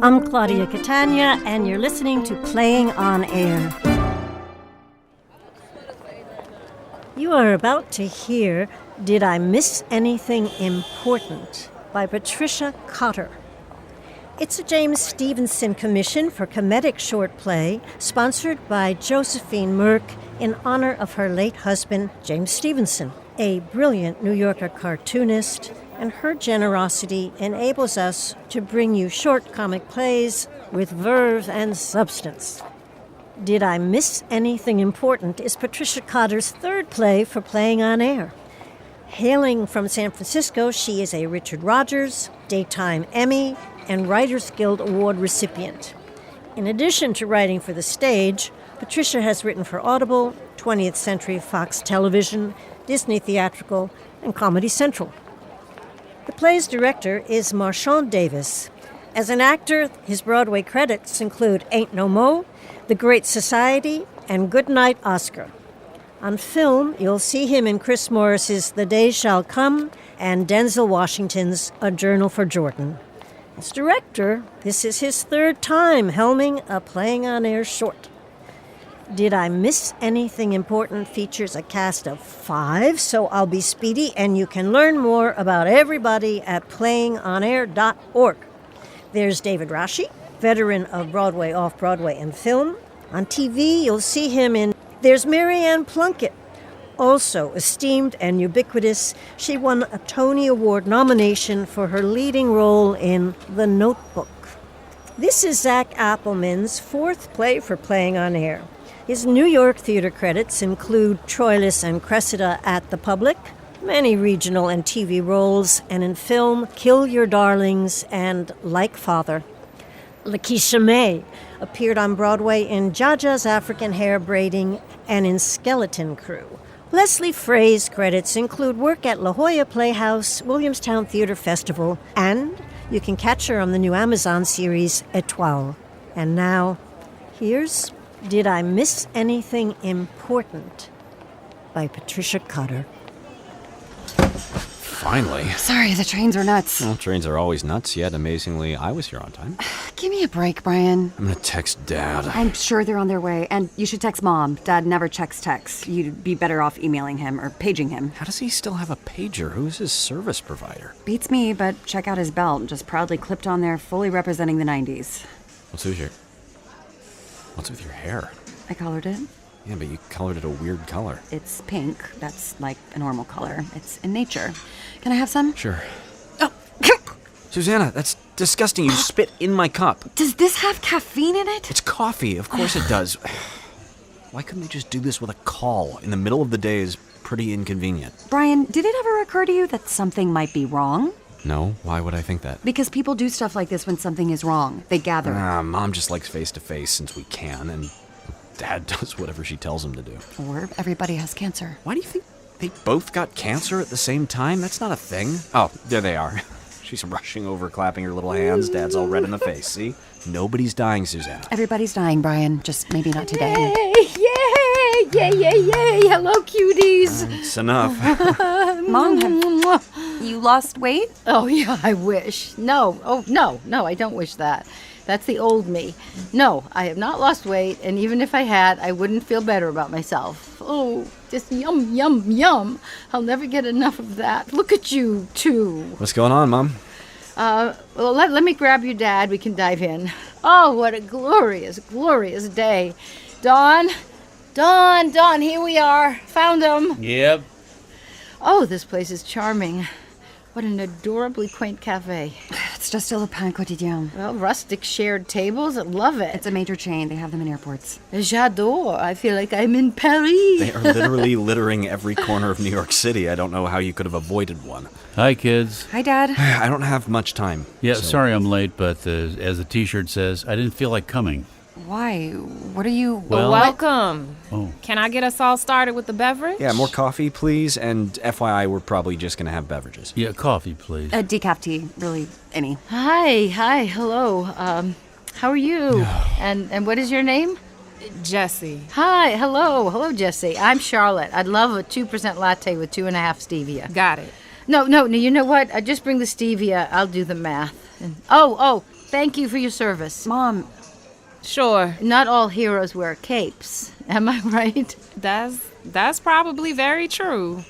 I'm Claudia Catania, and you're listening to Playing on Air. You are about to hear Did I Miss Anything Important by Patricia Cotter. It's a James Stevenson commission for comedic short play sponsored by Josephine Merck in honor of her late husband, James Stevenson, a brilliant New Yorker cartoonist, and her generosity enables us to bring you short comic plays with verve and substance. Did I Miss Anything Important is Patricia Cotter's third play for Playing on Air. Hailing from San Francisco, she is a Richard Rogers, Daytime Emmy, and Writers Guild Award recipient. In addition to writing for the stage, Patricia has written for Audible, 20th Century Fox Television, Disney Theatrical, and Comedy Central. The play's director is Marchánt Davis. As an actor, his Broadway credits include Ain't No Mo, The Great Society, and Goodnight Oscar. On film, you'll see him in Chris Morris's The Day Shall Come and Denzel Washington's A Journal for Jordan. As director, this is his third time helming a Playing on Air short. Did I Miss Anything Important features a cast of 5, so I'll be speedy, and you can learn more about everybody at playingonair.org. There's David Rasche, veteran of Broadway, off-Broadway, and film. On TV, you'll see him in There's Maryanne Plunkett. Also esteemed and ubiquitous, she won a Tony Award nomination for her leading role in The Notebook. This is Zach Appelman's fourth play for Playing on Air. His New York theater credits include Troilus and Cressida at the Public, many regional and TV roles, and in film, Kill Your Darlings and Like Father. Lakisha May appeared on Broadway in Jaja's African Hair Braiding and in Skeleton Crew. Lesley Fray's credits include work at La Jolla Playhouse, Williamstown Theater Festival, and you can catch her on the new Amazon series, Étoile. And now, here's Did I Miss Anything Important by Patricia Cotter. Finally. Sorry, the trains are nuts. Well, trains are always nuts, yet amazingly, I was here on time. Give me a break, Brian. I'm gonna text Dad. I'm sure they're on their way, and you should text Mom. Dad never checks texts. You'd be better off emailing him or paging him. How does he still have a pager? Who's his service provider? Beats me, but check out his belt. Just proudly clipped on there, fully representing the 90s. What's with your hair? I colored it. Yeah, but you colored it a weird color. It's pink. That's like a normal color. It's in nature. Can I have some? Sure. Oh. Susanna, that's disgusting. You spit in my cup. Does this have caffeine in it? It's coffee. Of course it does. Why couldn't we just do this with a call? In the middle of the day is pretty inconvenient. Brian, did it ever occur to you that something might be wrong? No, why would I think that? Because people do stuff like this when something is wrong. They gather. Mom just likes face-to-face since we can, and Dad does whatever she tells him to do. Or everybody has cancer. Why do you think they both got cancer at the same time? That's not a thing. Oh, there they are. She's rushing over, clapping her little hands. Dad's all red in the face. See? Nobody's dying, Susanna. Everybody's dying, Brian. Just maybe not today. Yay! Yay, yay, yay! Hello, cuties! It's enough. Mom, you lost weight? Oh, yeah, I wish. No, I don't wish that. That's the old me. No, I have not lost weight, and even if I had, I wouldn't feel better about myself. Oh, just yum, yum, yum. I'll never get enough of that. Look at you, too. What's going on, Mom? Well, let me grab your dad. We can dive in. Oh, what a glorious, glorious day. Dawn, here we are. Found him. Yep. Oh, this place is charming. What an adorably quaint cafe. It's just still a Pain Quotidien. Well, rustic shared tables. I love it. It's a major chain. They have them in airports. J'adore. I feel like I'm in Paris. They are literally littering every corner of New York City. I don't know how you could have avoided one. Hi, kids. Hi, Dad. I don't have much time. Yeah, so. sorry I'm late, but as the T-shirt says, I didn't feel like coming. Why? What are you... Well, welcome. Oh. Can I get us all started with the beverage? Yeah, more coffee, please. And FYI, we're probably just going to have beverages. Yeah, coffee, please. Decaf tea. Really, any. Hi, hello. How are you? And what is your name? Jessie. Hi, hello, Jessie. I'm Charlotte. I'd love a 2% latte with 2.5 stevia. Got it. No, you know what? Just bring the stevia. I'll do the math. And, Thank you for your service. Mom, Sure. Not all heroes wear capes. Am I right? That's probably very true.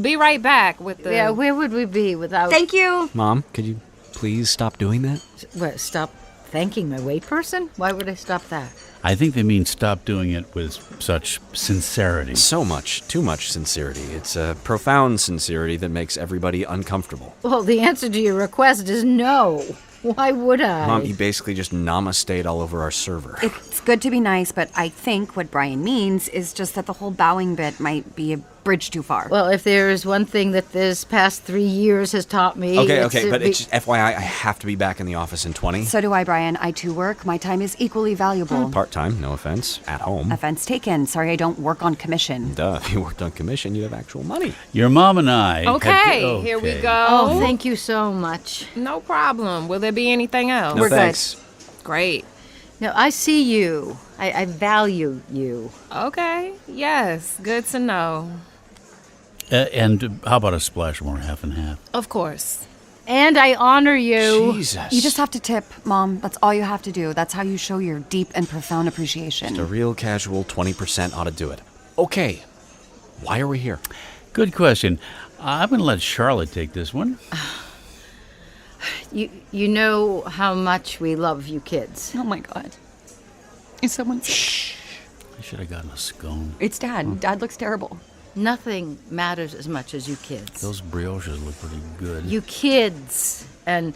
Be right back with the... Yeah, where would we be without... thank you. Mom, could you please stop doing that? What, stop thanking my wait person? Why would I stop that? I think they mean stop doing it with such sincerity. So much, too much sincerity. It's a profound sincerity that makes everybody uncomfortable. Well, the answer to your request is no. Why would I? Mom, you basically just namaste'd all over our server. It's good to be nice, but I think what Brian means is just that the whole bowing bit might be a bridge too far. Well, if there is one thing that this past 3 years has taught me... Okay, but it's just FYI, I have to be back in the office in 20. So do I, Brian. I too work. My time is equally valuable. Part-time, no offense, at home. Offense taken. Sorry I don't work on commission. Duh, if you worked on commission, you'd have actual money. Your mom and I... Okay, here we go. Oh, thank you so much. No problem. Will there be anything else? No We're good. thanks. Great. No, I see you. I value you. Okay. Yes. Good to know. And how about a splash more, half and half? Of course. And I honor you. Jesus. You just have to tip, Mom. That's all you have to do. That's how you show your deep and profound appreciation. A real casual 20% ought to do it. Okay, why are we here? Good question. I'm going to let Charlotte take this one. You know how much we love you kids. Oh my God. Is someone... I should have gotten a scone. It's Dad. Dad looks terrible. Nothing matters as much as you kids. Those brioches look pretty good. You kids and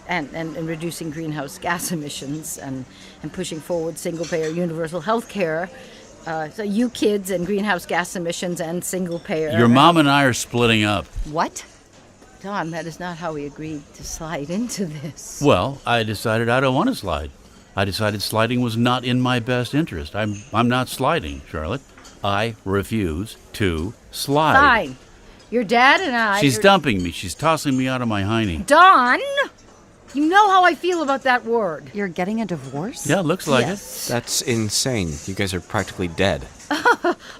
reducing greenhouse gas emissions and pushing forward single-payer universal health care. So you kids and greenhouse gas emissions and single-payer... Your mom and I are splitting up. What? Don, that is not how we agreed to slide into this. Well, I decided I don't want to slide. I decided sliding was not in my best interest. I'm not sliding, Charlotte. I refuse to slide. Fine. Your dad and I... She's dumping me. She's tossing me out of my hiney. Don! You know how I feel about that word. You're getting a divorce? Yeah, looks like Yes. That's insane. You guys are practically dead.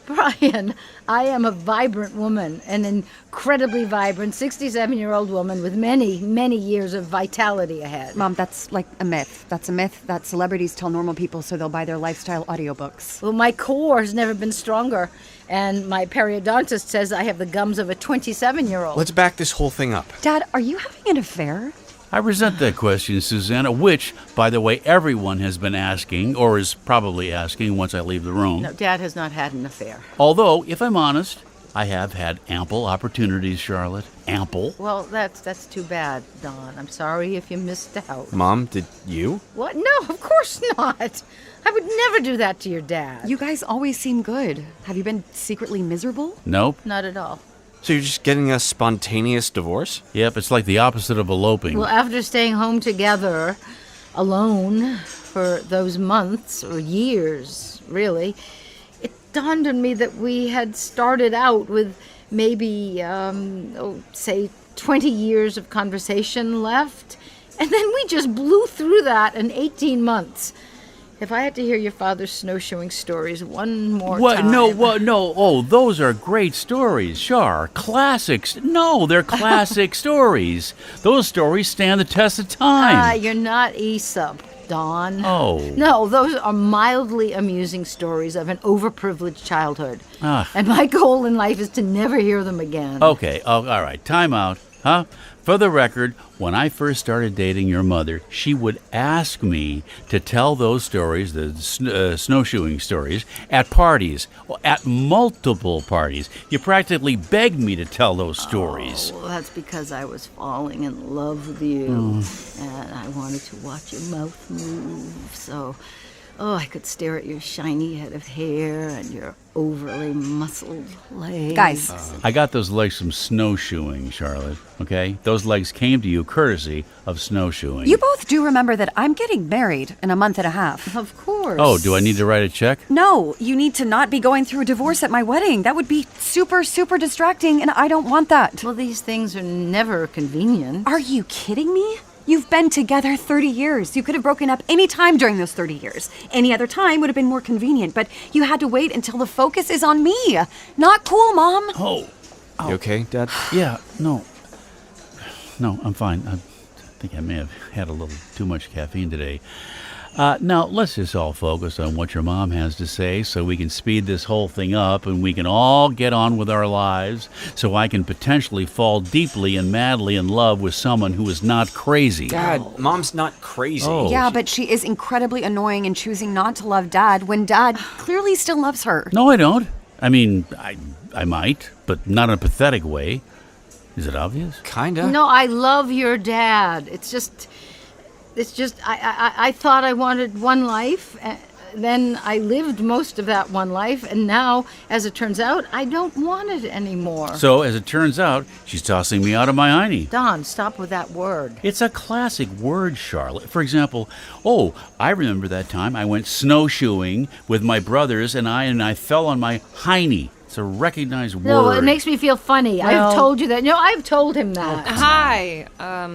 Brian, I am a vibrant woman, an incredibly vibrant 67-year-old woman with many, many years of vitality ahead. Mom, that's like a myth. That's a myth that celebrities tell normal people so they'll buy their lifestyle audiobooks. Well, my core has never been stronger, and my periodontist says I have the gums of a 27-year-old. Let's back this whole thing up. Dad, are you having an affair? I resent that question, Susanna, which, by the way, everyone has been asking, or is probably asking once I leave the room. No, Dad has not had an affair. Although, if I'm honest, I have had ample opportunities, Charlotte. Ample. Well, that's too bad, Don. I'm sorry if you missed out. Mom, did you? What? No, of course not. I would never do that to your dad. You guys always seem good. Have you been secretly miserable? Nope. Not at all. So you're just getting a spontaneous divorce? Yep, it's like the opposite of eloping. Well, after staying home together, alone, for those months, or years, really, it dawned on me that we had started out with maybe, say, 20 years of conversation left, and then we just blew through that in 18 months. If I had to hear your father's snowshoeing stories one more time... No. Oh, those are great stories, Char. Classics. No, they're classic stories. Those stories stand the test of time. You're not Aesop, Don. Oh. No, those are mildly amusing stories of an overprivileged childhood. Ah. And my goal in life is to never hear them again. Okay, all right, time out, huh? For the record, when I first started dating your mother, she would ask me to tell those stories, the snowshoeing stories, at parties, at multiple parties. You practically begged me to tell those stories. Well, that's because I was falling in love with you. And I wanted to watch your mouth move. So, I could stare at your shiny head of hair and your overly muscled legs. Guys. I got those legs from snowshoeing, Charlotte, okay? Those legs came to you courtesy of snowshoeing. You both do remember that I'm getting married in a month and a half. Of course. Oh, do I need to write a check? No, you need to not be going through a divorce at my wedding. That would be super, super distracting, and I don't want that. Well, these things are never convenient. Are you kidding me? You've been together 30 years. You could have broken up any time during those 30 years. Any other time would have been more convenient, but you had to wait until the focus is on me. Not cool, Mom. Oh, You okay, Dad? yeah, no, I'm fine. I think I may have had a little too much caffeine today. Now, let's just all focus on what your mom has to say so we can speed this whole thing up and we can all get on with our lives so I can potentially fall deeply and madly in love with someone who is not crazy. Dad, Mom's not crazy. Oh. Yeah, but she is incredibly annoying in choosing not to love Dad when Dad clearly still loves her. No, I don't. I mean, I might, but not in a pathetic way. Is it obvious? Kinda. No, I love your dad. It's just, I thought I wanted one life, then I lived most of that one life, and now, as it turns out, I don't want it anymore. So, as it turns out, she's tossing me out of my hiney. Don, stop with that word. It's a classic word, Charlotte. For example, I remember that time I went snowshoeing with my brothers and I fell on my hiney. It's a recognized word. No, it makes me feel funny. Well- I've told you that. No, I've told him that. Hi.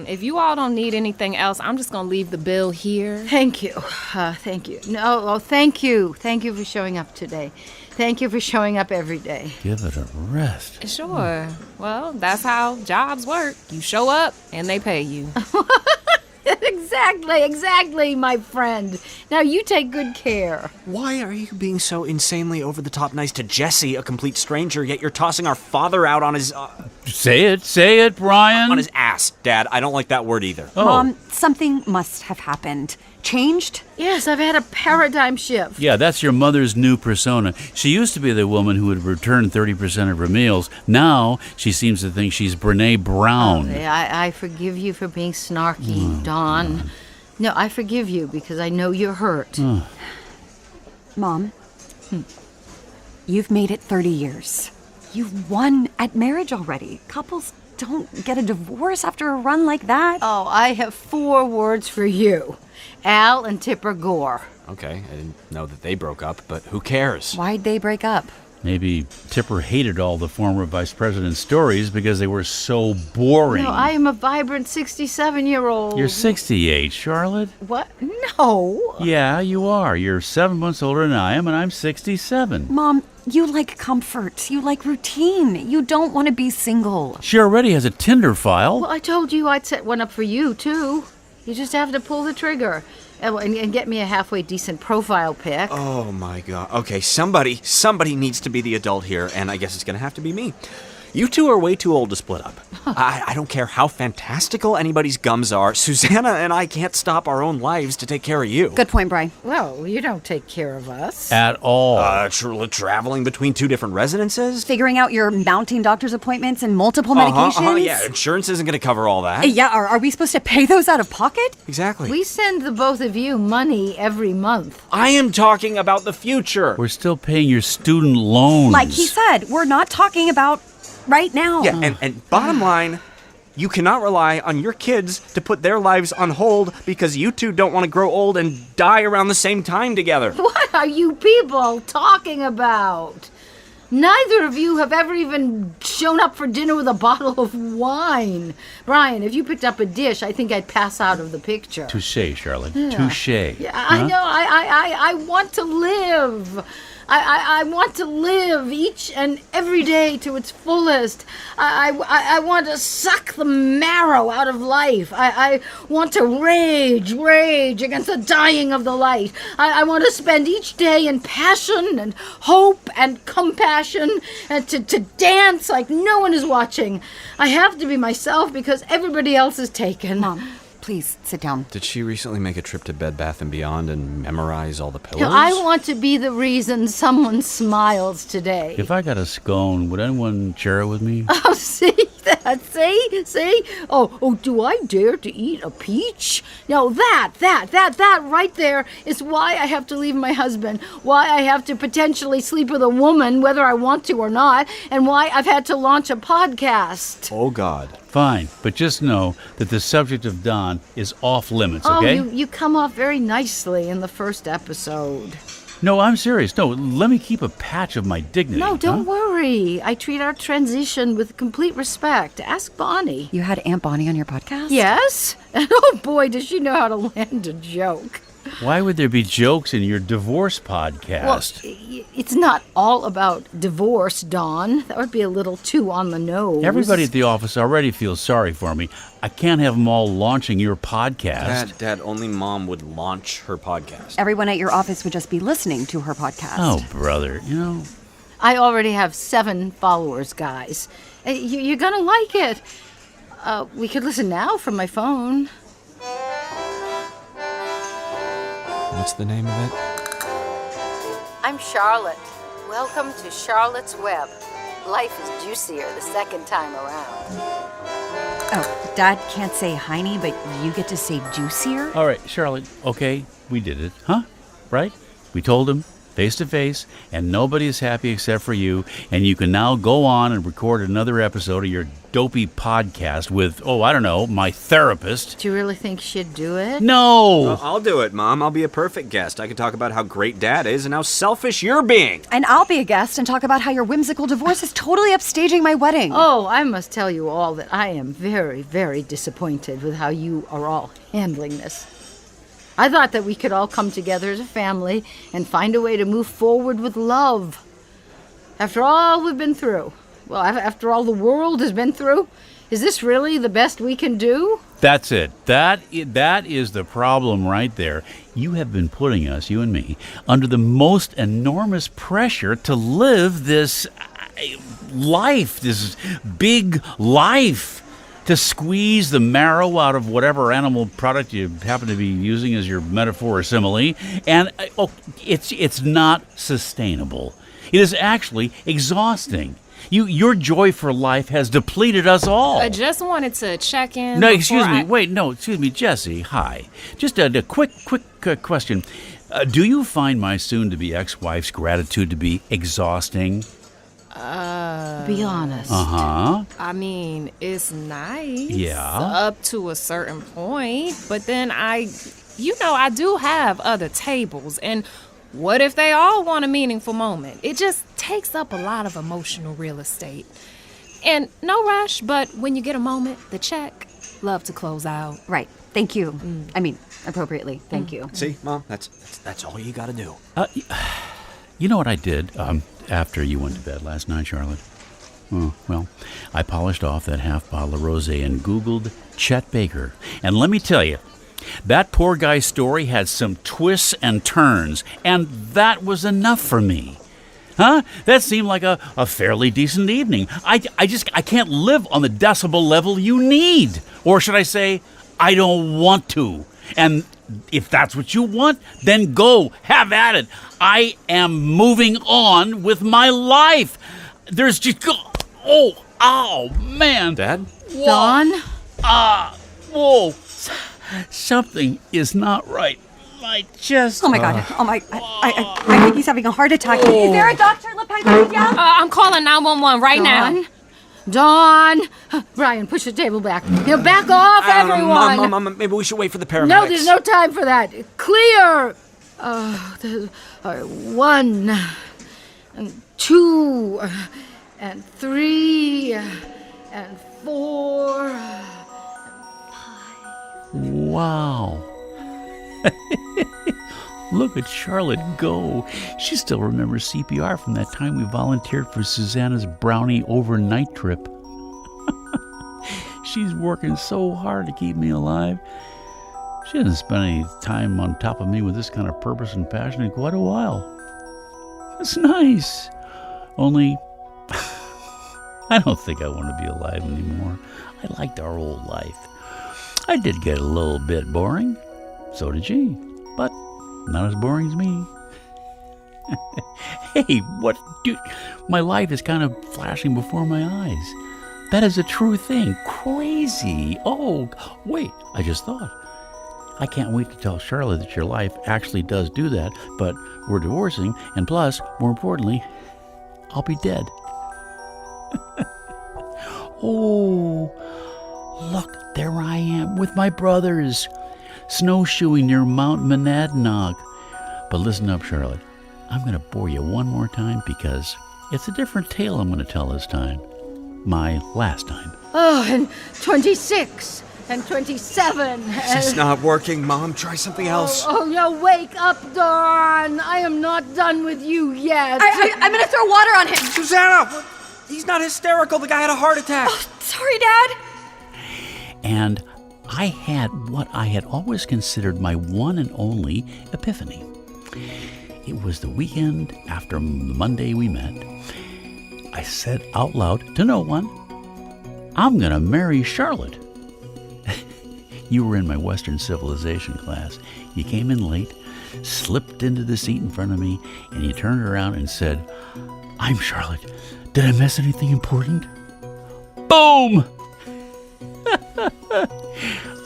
If you all don't need anything else, I'm just gonna leave the bill here. Thank you. Thank you. No, thank you. Thank you for showing up today. Thank you for showing up every day. Give it a rest. Sure. Well, that's how jobs work. You show up and they pay you. Exactly, my friend. Now you take good care. Why are you being so insanely over-the-top nice to Jesse, a complete stranger, yet you're tossing our father out on his... Say it, Brian. on his ass, Dad. I don't like that word either. Oh. Mom, something must have happened. Changed? Yes, I've had a paradigm shift. Yeah, that's your mother's new persona. She used to be the woman who would return 30% of her meals. Now, she seems to think she's Brene Brown. Okay, I forgive you for being snarky, Dawn. No, I forgive you because I know you're hurt. Mom, you've made it 30 years. You've won at marriage already. Couples don't get a divorce after a run like that. Oh, I have 4 words for you. Al and Tipper Gore. Okay, I didn't know that they broke up, but who cares? Why'd they break up? Maybe Tipper hated all the former vice president's stories because they were so boring. No, I am a vibrant 67-year-old. You're 68, Charlotte. What? No. Yeah, you are. You're 7 months older than I am, and I'm 67. Mom, you like comfort. You like routine. You don't want to be single. She already has a Tinder file. Well, I told you I'd set one up for you, too. You just have to pull the trigger and get me a halfway decent profile pic. Oh my god. Okay, somebody needs to be the adult here, and I guess it's gonna have to be me. You two are way too old to split up. I don't care how fantastical anybody's gums are. Susanna and I can't stop our own lives to take care of you. Good point, Brian. Well, you don't take care of us. At all. Traveling between 2 different residences? Figuring out your mounting doctor's appointments and multiple medications? Yeah, insurance isn't gonna cover all that. Yeah, are we supposed to pay those out of pocket? Exactly. We send the both of you money every month. I am talking about the future. We're still paying your student loans. Like he said, we're not talking about right now. Yeah, and bottom line, you cannot rely on your kids to put their lives on hold because you two don't want to grow old and die around the same time together. What are you people talking about? Neither of you have ever even shown up for dinner with a bottle of wine. Brian, if you picked up a dish, I think I'd pass out of the picture. Touche, Charlotte. Touche. Yeah, I know. I want to live. I want to live each and every day to its fullest. I want to suck the marrow out of life. I want to rage against the dying of the light. I want to spend each day in passion and hope and compassion and to dance like no one is watching. I have to be myself because everybody else is taken. Mom, please sit down. Did she recently make a trip to Bed Bath & Beyond and memorize all the pillows? I want to be the reason someone smiles today. If I got a scone, would anyone share it with me? Oh, see that? See? Oh, do I dare to eat a peach? No, that right there is why I have to leave my husband, why I have to potentially sleep with a woman, whether I want to or not, and why I've had to launch a podcast. Oh, God. Fine, but just know that the subject of Don is off limits, okay? Oh, you come off very nicely in the first episode. No, I'm serious. No, let me keep a patch of my dignity. No, don't huh? worry. I treat our transition with complete respect. Ask Bonnie. You had Aunt Bonnie on your podcast? Yes? And oh boy, does she know how to land a joke. Why would there be jokes in your divorce podcast? Well, it's not all about divorce, Dawn. That would be a little too on the nose. Everybody at the office already feels sorry for me. I can't have them all launching your podcast. Dad, only Mom would launch her podcast. Everyone at your office would just be listening to her podcast. Oh, brother, I already have 7 followers, guys. You're gonna like it. We could listen now from my phone. What's the name of it? I'm Charlotte. Welcome to Charlotte's Web. Life is juicier the second time around. Oh, Dad can't say Heine, but you get to say juicier? All right, Charlotte, okay, we did it, huh? Right? We told him face to face, and nobody is happy except for you, and you can now go on and record another episode of your dopey podcast with, I don't know, my therapist. Do you really think she'd do it? No! Well, I'll do it, Mom. I'll be a perfect guest. I can talk about how great Dad is and how selfish you're being. And I'll be a guest and talk about how your whimsical divorce is totally upstaging my wedding. Oh, I must tell you all that I am very, very disappointed with how you are all handling this. I thought that we could all come together as a family and find a way to move forward with love. After all we've been through, after all the world has been through, is this really the best we can do? That's it. That is the problem right there. You have been putting us, you and me, under the most enormous pressure to live this life, this big life. To squeeze the marrow out of whatever animal product you happen to be using as your metaphor or simile, and it's not sustainable. It is actually exhausting. Your joy for life has depleted us all. I just wanted to check in. No, excuse me, Jesse. Hi. Just a quick question. Do you find my soon-to-be ex-wife's gratitude to be exhausting? Be honest. Uh-huh. I mean, it's nice. Yeah. Up to a certain point. But then I do have other tables. And what if they all want a meaningful moment? It just takes up a lot of emotional real estate. And no rush, but when you get a moment, the check, love to close out. Right. Thank you. I mean, appropriately. Thank you. See, Mom, that's all you gotta do. You know what I did after you went to bed last night, Charlotte? Well, I polished off that half bottle of rosé and Googled Chet Baker. And let me tell you, that poor guy's story had some twists and turns, and that was enough for me. Huh? That seemed like a fairly decent evening. I can't live on the decibel level you need. Or should I say, I don't want to. And if that's what you want, then go. Have at it. I am moving on with my life. There's just... Oh, man. Dad? Dawn? Whoa. Something is not right. I just... Oh my God. I think he's having a heart attack. Is there a doctor, Patricia? I'm calling 911 right now. Dawn! Brian, push the table back. Back off, everyone! Mom, maybe we should wait for the paramedics. No, there's no time for that. Clear! 1, and 2, and 3, and 4, and 5. Wow. Look at Charlotte go. She still remembers CPR from that time we volunteered for Susanna's brownie overnight trip. She's working so hard to keep me alive. She hasn't spent any time on top of me with this kind of purpose and passion in quite a while. It's nice. Only, I don't think I want to be alive anymore. I liked our old life. I did get a little bit boring. So did she. But not as boring as me. Hey, what, dude? My life is kind of flashing before my eyes. That is a true thing. Crazy. Oh, wait, I just thought. I can't wait to tell Charlotte that your life actually does do that, but we're divorcing, and plus, more importantly, I'll be dead. Oh, look, there I am with my brothers, snowshoeing near Mount Monadnock. But listen up, Charlotte. I'm going to bore you one more time because it's a different tale I'm going to tell this time. My last time. Oh, and 26, 10:27. It's not working, Mom. Try something else. Oh, no, wake up, Dawn. I am not done with you yet. I'm gonna throw water on him. Susanna! He's not hysterical. The guy had a heart attack. Sorry, Dad. And I had what I had always considered my one and only epiphany. It was the weekend after the Monday we met. I said out loud to no one, I'm going to marry Charlotte. You were in my Western Civilization class. You came in late, slipped into the seat in front of me, and you turned around and said, I'm Charlotte. Did I miss anything important? Boom!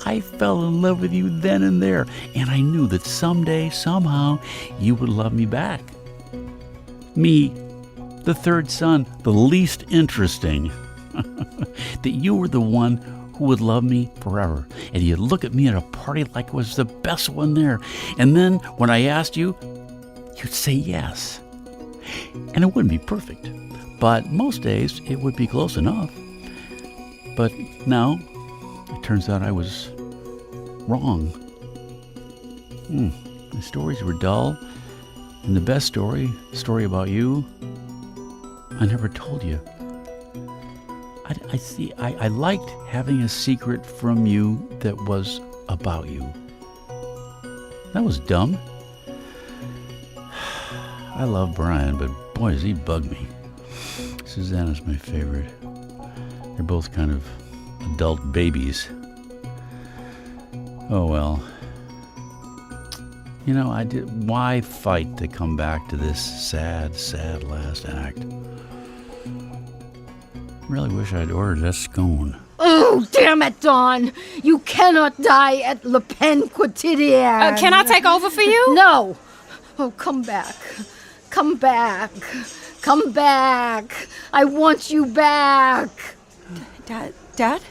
I fell in love with you then and there, and I knew that someday, somehow, you would love me back. Me, the third son, the least interesting. That you were the one who would love me forever. And you'd look at me at a party like it was the best one there. And then, when I asked you, you'd say yes. And it wouldn't be perfect, but most days it would be close enough. But now, it turns out I was wrong. The stories were dull, and the best story about you, I never told you. I liked having a secret from you that was about you. That was dumb. I love Brian, but boy, does he bug me. Susanna's my favorite. They're both kind of adult babies. Oh well. You know, why fight to come back to this sad, sad last act? Really wish I'd ordered that scone. Oh, damn it, Dawn. You cannot die at Le Pain Quotidien. Can I take over for you? No. Oh, come back. Come back. Come back. I want you back. Dad?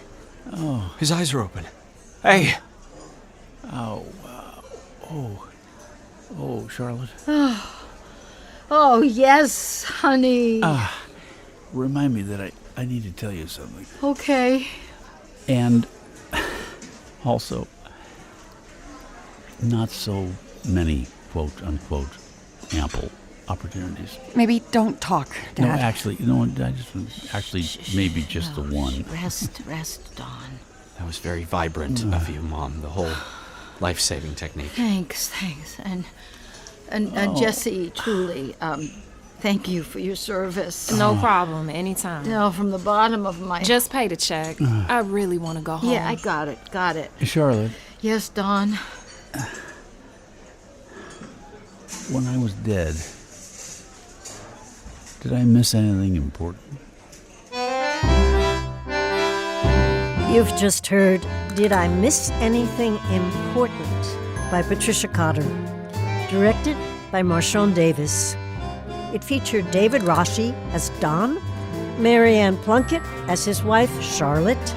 Oh, his eyes are open. Hey. Oh, Charlotte. Oh, yes, honey. Remind me that I need to tell you something. Okay. And also, not so many quote-unquote ample opportunities. Maybe don't talk, Dad. No, actually, you know what? Maybe just the one. Rest, Dawn. That was very vibrant of you, Mom. The whole life-saving technique. Thanks. And Jesse, truly, thank you for your service. No problem, anytime. No, from the bottom of my... Just pay the check. I really want to go home. Yeah, I got it. Charlotte, Yes, Dawn. when I was dead, did I miss anything important? You've just heard Did I Miss Anything Important by Patricia Cotter, directed by Marchánt Davis. It featured David Rasche as Don, Maryanne Plunkett as his wife Charlotte,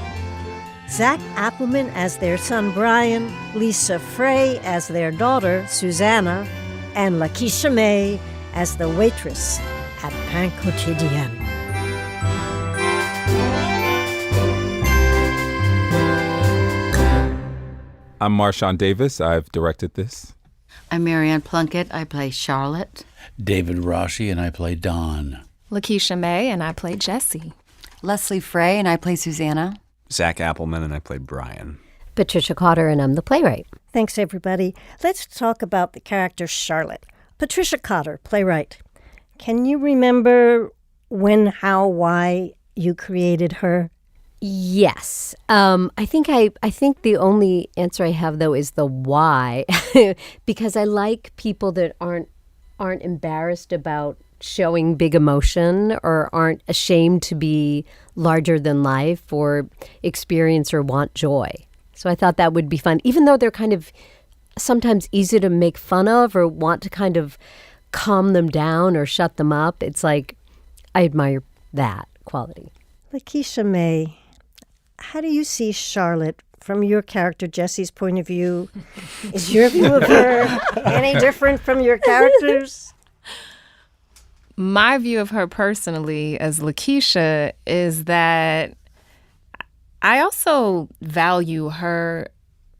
Zach Appelman as their son Brian, Lesley Fray as their daughter Susanna, and Lakisha May as the waitress at Pain Quotidien. I'm Marchánt Davis. I've directed this. I'm Maryanne Plunkett. I play Charlotte. David Rasche and I play Don. Lakisha May and I play Jessie. Lesley Fray and I play Susanna. Zach Appelman and I play Brian. Patricia Cotter, and I'm the playwright. Thanks, everybody. Let's talk about the character Charlotte. Patricia Cotter, playwright. Can you remember when, how, why you created her? Yes. I think the only answer I have, though, is the why. Because I like people that aren't embarrassed about showing big emotion or aren't ashamed to be larger than life or experience or want joy. So I thought that would be fun, even though they're kind of sometimes easy to make fun of or want to kind of calm them down or shut them up. It's like, I admire that quality. Lakisha May, how do you see Charlotte from your character, Jesse's point of view? Is your view of her any different from your character's? My view of her personally as Lakisha is that I also value her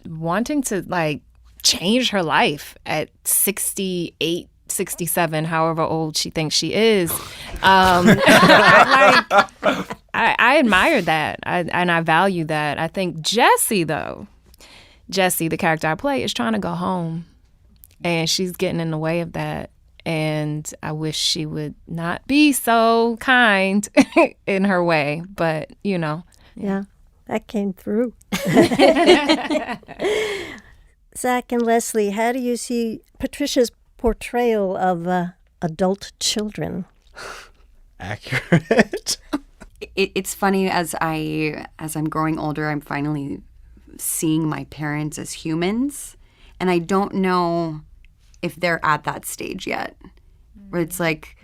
wanting to like change her life at 68, 67, however old she thinks she is. I admire that, and I value that. I think Jessie, the character I play, is trying to go home, and she's getting in the way of that. And I wish she would not be so kind in her way, but you know. Yeah, that came through. Zach and Lesley, how do you see Patricia's portrayal of adult children? Accurate. It's funny, as I'm growing older, I'm finally seeing my parents as humans, and I don't know if they're at that stage yet, where it's like,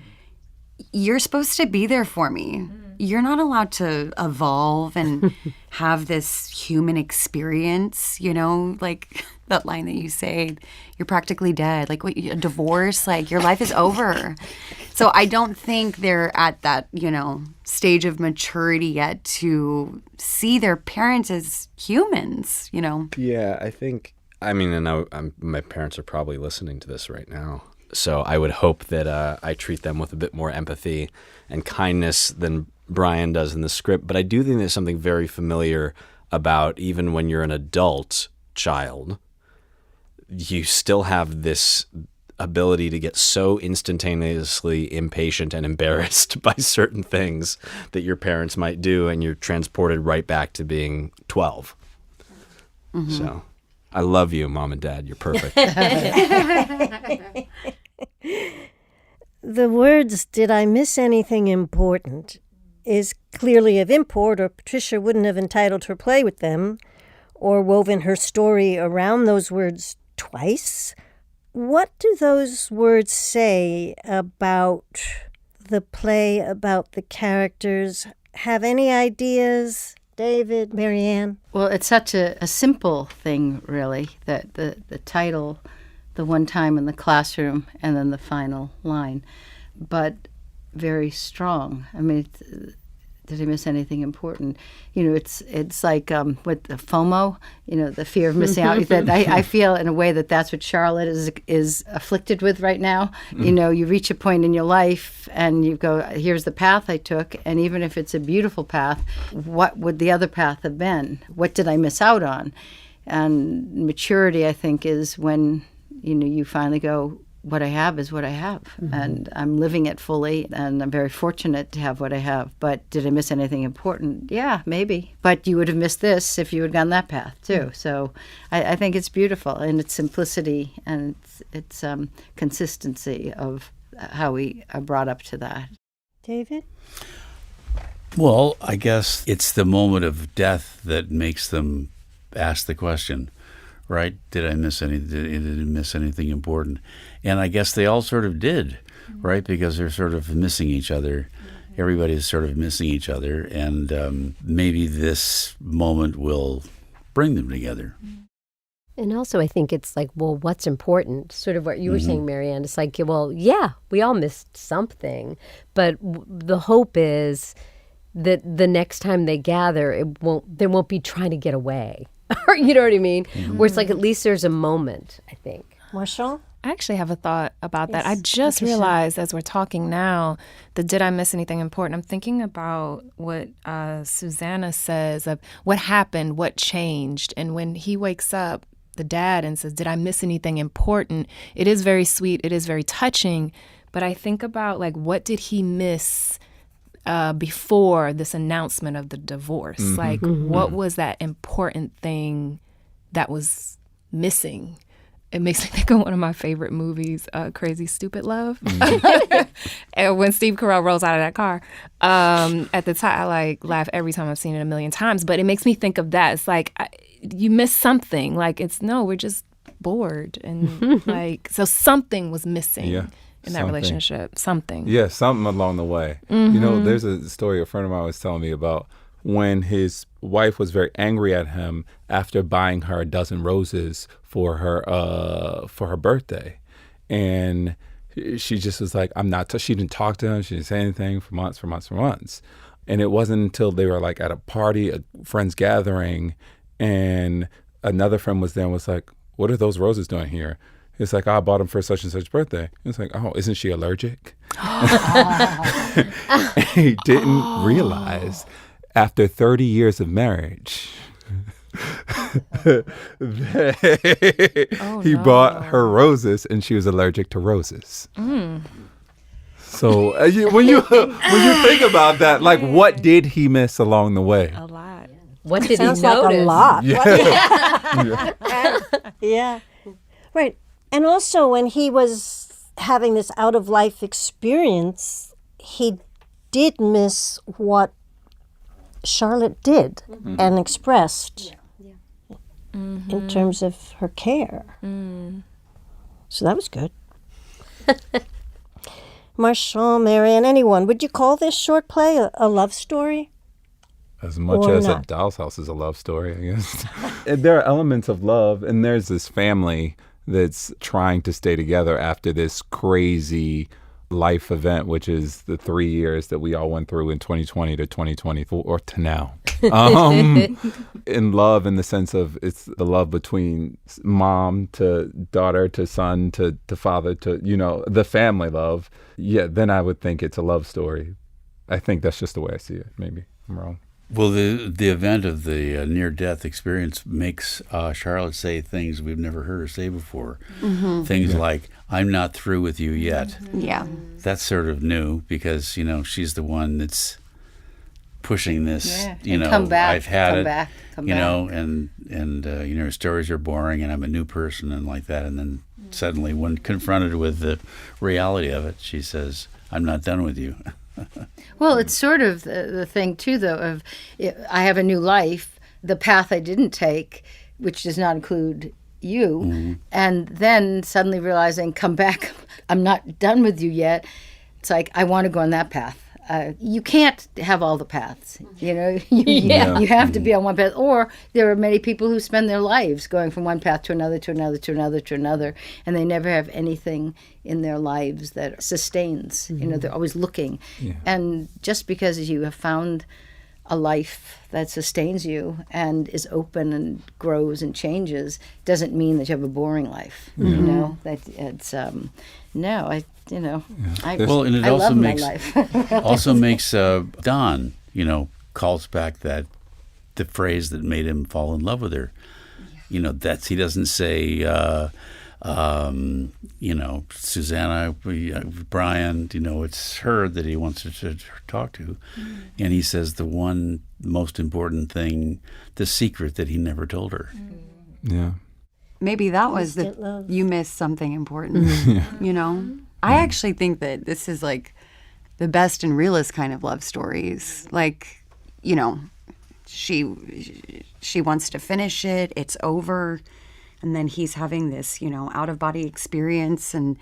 you're supposed to be there for me. You're not allowed to evolve and have this human experience, you know, like that line that you say, you're practically dead. Like, what, a divorce? Like, your life is over. So I don't think they're at that, you know, stage of maturity yet to see their parents as humans, you know. Yeah, I think, I mean, and my parents are probably listening to this right now. So I would hope that I treat them with a bit more empathy and kindness than Brian does in the script. But I do think there's something very familiar about, even when you're an adult child, you still have this ability to get so instantaneously impatient and embarrassed by certain things that your parents might do, and you're transported right back to being 12. Mm-hmm. So I love you, Mom and Dad. You're perfect. The words, "Did I miss anything important?" is clearly of import, or Patricia wouldn't have entitled her play with them or woven her story around those words twice. What do those words say about the play, about the characters? Have any ideas, David, Maryanne? Well, it's such a simple thing, really, that the title, the one time in the classroom, and then the final line, but very strong. I mean, did I miss anything important? You know, it's like with the FOMO, you know, the fear of missing out. That I feel in a way that's what Charlotte is afflicted with right now. You know, you reach a point in your life and you go, here's the path I took, and even if it's a beautiful path, what would the other path have been? What did I miss out on? And maturity, I think, is when, you know, you finally go, what I have is what I have, and I'm living it fully, and I'm very fortunate to have what I have. But did I miss anything important? Yeah, maybe. But you would have missed this if you had gone that path, too. So I think it's beautiful in its simplicity and its consistency of how we are brought up to that. David? Well, I guess it's the moment of death that makes them ask the question. Right? Did I miss anything important? And I guess they all sort of did, right? Because they're sort of missing each other. Everybody's sort of missing each other, and maybe this moment will bring them together. And also, I think it's like, well, what's important? Sort of what you were saying, Maryanne. It's like, well, yeah, we all missed something, but the hope is that the next time they gather, they won't be trying to get away. You know what I mean? Where it's like, at least there's a moment, I think. Marchánt? I actually have a thought about that. I just realized as we're talking now that did I miss anything important? I'm thinking about what Susanna says of what happened, what changed. And when he wakes up, the dad, and says, did I miss anything important? It is very sweet. It is very touching. But I think about, like, what did he miss before this announcement of the divorce? Like, what was that important thing that was missing? It makes me think of one of my favorite movies, Crazy Stupid Love. And when Steve Carell rolls out of that car, at the time, I laugh every time I've seen it a million times. But it makes me think of that. It's like, you miss something. Like, we're just bored. And so something was missing. Yeah. In that relationship, something. Yeah, something along the way. You know, there's a story a friend of mine was telling me about when his wife was very angry at him after buying her a dozen roses for her birthday. And she just was like, she didn't talk to him. She didn't say anything for months. And it wasn't until they were like at a party, a friend's gathering, and another friend was there and was like, what are those roses doing here? It's like, I bought them for such and such birthday. It's like, oh, isn't she allergic? He didn't realize after 30 years of marriage he bought her roses and she was allergic to roses. So when you think about that, like, what did he miss along the way? A lot. What did Sounds he notice? like a lot. Yeah. Yeah. Right. And also, when he was having this out-of-life experience, he did miss what Charlotte did and expressed in terms of her care. So that was good. Marchánt, Maryanne, anyone, would you call this short play a love story? As much Or as not. A Doll's House is a love story, I guess. There are elements of love, and there's this family that's trying to stay together after this crazy life event, which is the 3 years that we all went through in 2020 to 2024 or to now. In love, in the sense of it's the love between mom to daughter to son to father to, the family love. Yeah, then I would think it's a love story. I think that's just the way I see it. Maybe I'm wrong. Well, the event of the near-death experience makes Charlotte say things we've never heard her say before. Things like, I'm not through with you yet. Yeah. That's sort of new because, she's the one that's pushing this, And come back, I've had come it, back, come and her stories are boring and I'm a new person and like that. And then suddenly when confronted with the reality of it, she says, I'm not done with you. Well, it's sort of the thing, too, though, of I have a new life, the path I didn't take, which does not include you, and then suddenly realizing, come back, I'm not done with you yet. It's like, I want to go on that path. You can't have all the paths, you have to be on one path. Or there are many people who spend their lives going from one path to another, to another, to another, to another, and they never have anything in their lives that sustains. They're always looking. Yeah. And just because you have found a life that sustains you and is open and grows and changes doesn't mean that you have a boring life. That it's no, I Well, and it I also love makes my life. also makes Don, calls back the phrase that made him fall in love with her. That's he doesn't say, Susanna, Brian. It's her that he wants to talk to, and he says the one most important thing, the secret that he never told her. Yeah. Maybe that was Instant love. you missed something important, I actually think that this is like the best and realest kind of love stories. Like, she wants to finish it, it's over, and then he's having this, out of body experience and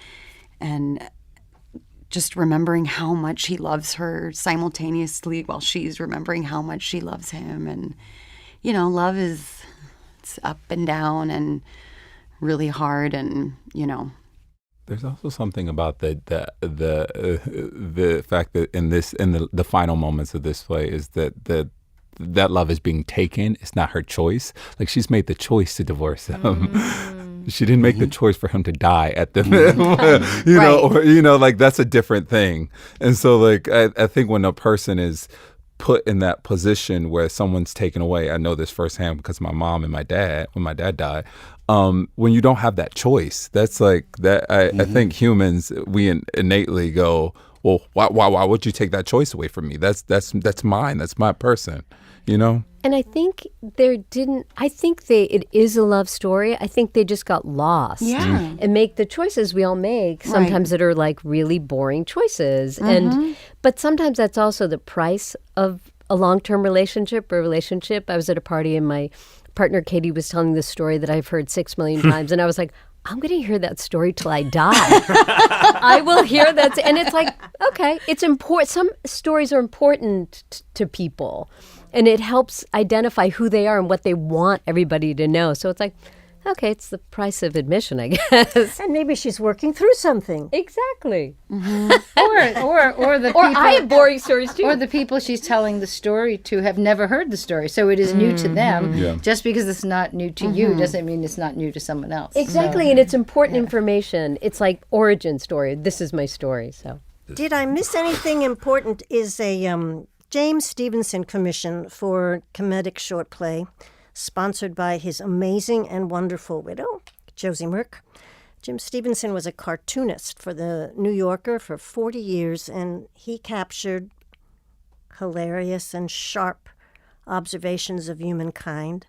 just remembering how much he loves her simultaneously while she's remembering how much she loves him. And, love it's up and down and really hard, and There's also something about the fact that in the final moments of this play is that love is being taken. It's not her choice. Like, she's made the choice to divorce him. She didn't make the choice for him to die at the like, that's a different thing. And so, like, I think when a person is put in that position where someone's taken away, I know this firsthand because my mom and my dad, when my dad died, when you don't have that choice, that's like that. I think humans, we innately go, well, why would you take that choice away from me? That's mine. That's my person, And I think it is a love story. I think they just got lost. Yeah. And make the choices we all make sometimes that are like really boring choices. But sometimes that's also the price of a long-term relationship or relationship. I was at a party and my partner Katie was telling this story that I've heard 6 million times, and I was like, I'm going to hear that story till I die. I will hear that. And it's like, okay, it's important. Some stories are important to people, and it helps identify who they are and what they want everybody to know. So it's like, Okay, it's the price of admission, I guess. And maybe she's working through something. Exactly. Or the people, Or I have boring stories too. or the people she's telling the story to have never heard the story, so it is new to them. Yeah. Just because it's not new to you doesn't mean it's not new to someone else. Exactly, and it's important information. It's like origin story. This is my story, so. Did I miss anything important is a James Stevenson commission for comedic short play, sponsored by his amazing and wonderful widow, Josie Merck. Jim Stevenson was a cartoonist for the New Yorker for 40 years, and he captured hilarious and sharp observations of humankind.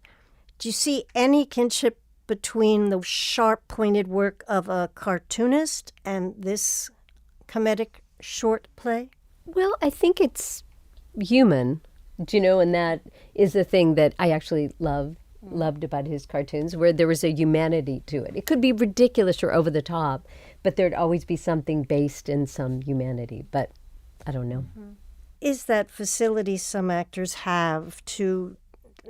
Do you see any kinship between the sharp, pointed work of a cartoonist and this comedic short play? Well, I think it's human, and that is the thing that I actually loved about his cartoons, where there was a humanity to it. It could be ridiculous or over the top, but there'd always be something based in some humanity. But I don't know. Is that facility some actors have to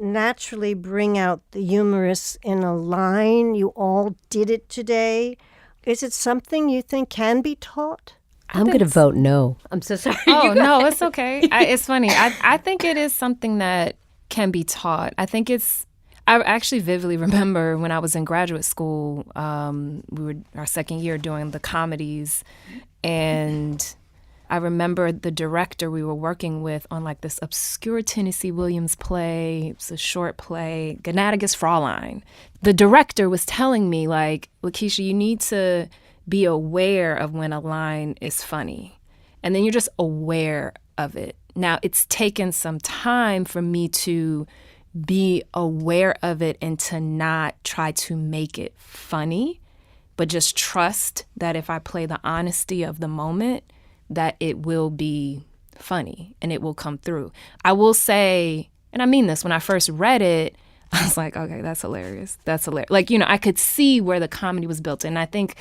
naturally bring out the humorous in a line? You all did it today. Is it something you think can be taught? I'm going to vote no. I'm so sorry. Oh, no, it's okay. It's funny. I think it is something that can be taught. I actually vividly remember when I was in graduate school, we were our second year doing the comedies, and I remember the director we were working with on like this obscure Tennessee Williams play. It was a short play, Gnadigus Fraulein. The director was telling me, like, Lakisha, you need to be aware of when a line is funny. And then you're just aware of it. Now, it's taken some time for me to be aware of it and to not try to make it funny, but just trust that if I play the honesty of the moment, that it will be funny and it will come through. I will say, and I mean this, when I first read it, I was like, okay, that's hilarious. That's hilarious. Like, I could see where the comedy was built in. I think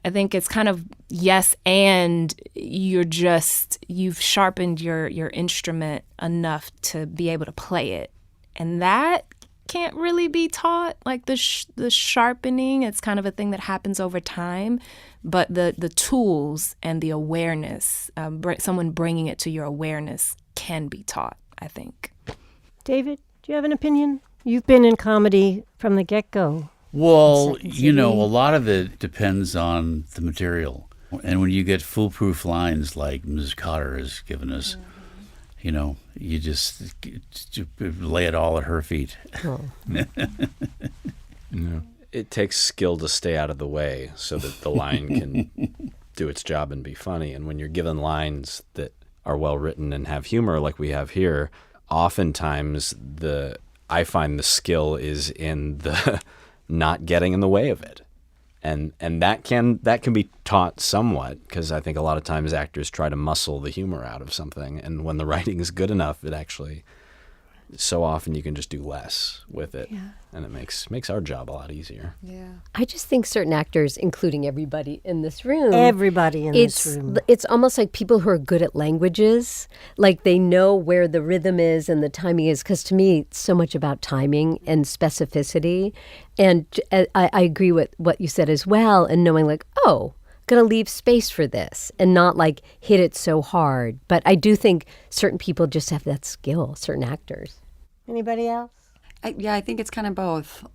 it's kind of yes, and you've sharpened your instrument enough to be able to play it. And that can't really be taught, like the sharpening. It's kind of a thing that happens over time. But the tools and the awareness, someone bringing it to your awareness can be taught, I think. David, do you have an opinion? You've been in comedy from the get-go. Well, a lot of it depends on the material. And when you get foolproof lines like Ms. Cotter has given us, you just lay it all at her feet. Oh. It takes skill to stay out of the way so that the line can do its job and be funny. And when you're given lines that are well written and have humor like we have here, oftentimes I find the skill is in the not getting in the way of it. And that can be taught somewhat, because I think a lot of times actors try to muscle the humor out of something, and when the writing is good enough, it actually, so often you can just do less with it, and it makes our job a lot easier. Yeah. I just think certain actors, including everybody in this room, it's almost like people who are good at languages, like they know where the rhythm is and the timing is, because to me it's so much about timing and specificity. And I agree with what you said as well, and knowing like, oh, going to leave space for this and not like hit it so hard. But I do think certain people just have that skill, certain actors. Anybody else? I think it's kind of both.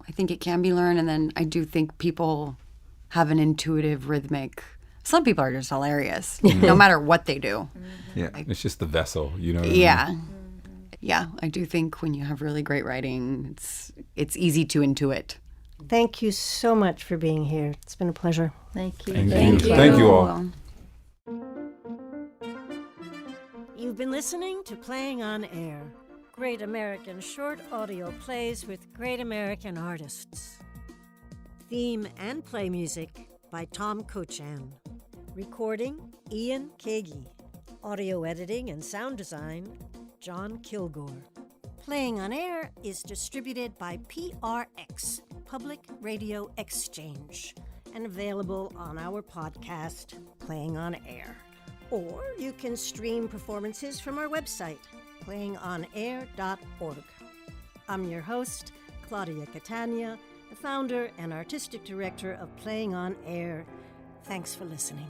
I think it can be learned, and then I do think people have an intuitive, rhythmic. Some people are just hilarious, no matter what they do. Yeah, it's just the vessel, Yeah. Yeah, I do think when you have really great writing, it's easy to intuit. Thank you so much for being here. It's been a pleasure. Thank you. Thank you. Thank you all. You've been listening to Playing on Air, great American short audio plays with great American artists. Theme and play music by Tom Cochan. Recording, Ian Kagi. Audio editing and sound design, John Kilgore. Playing on Air is distributed by PRX, Public Radio Exchange, and available on our podcast, Playing on Air. Or you can stream performances from our website, playingonair.org. I'm your host, Claudia Catania, the founder and artistic director of Playing on Air. Thanks for listening.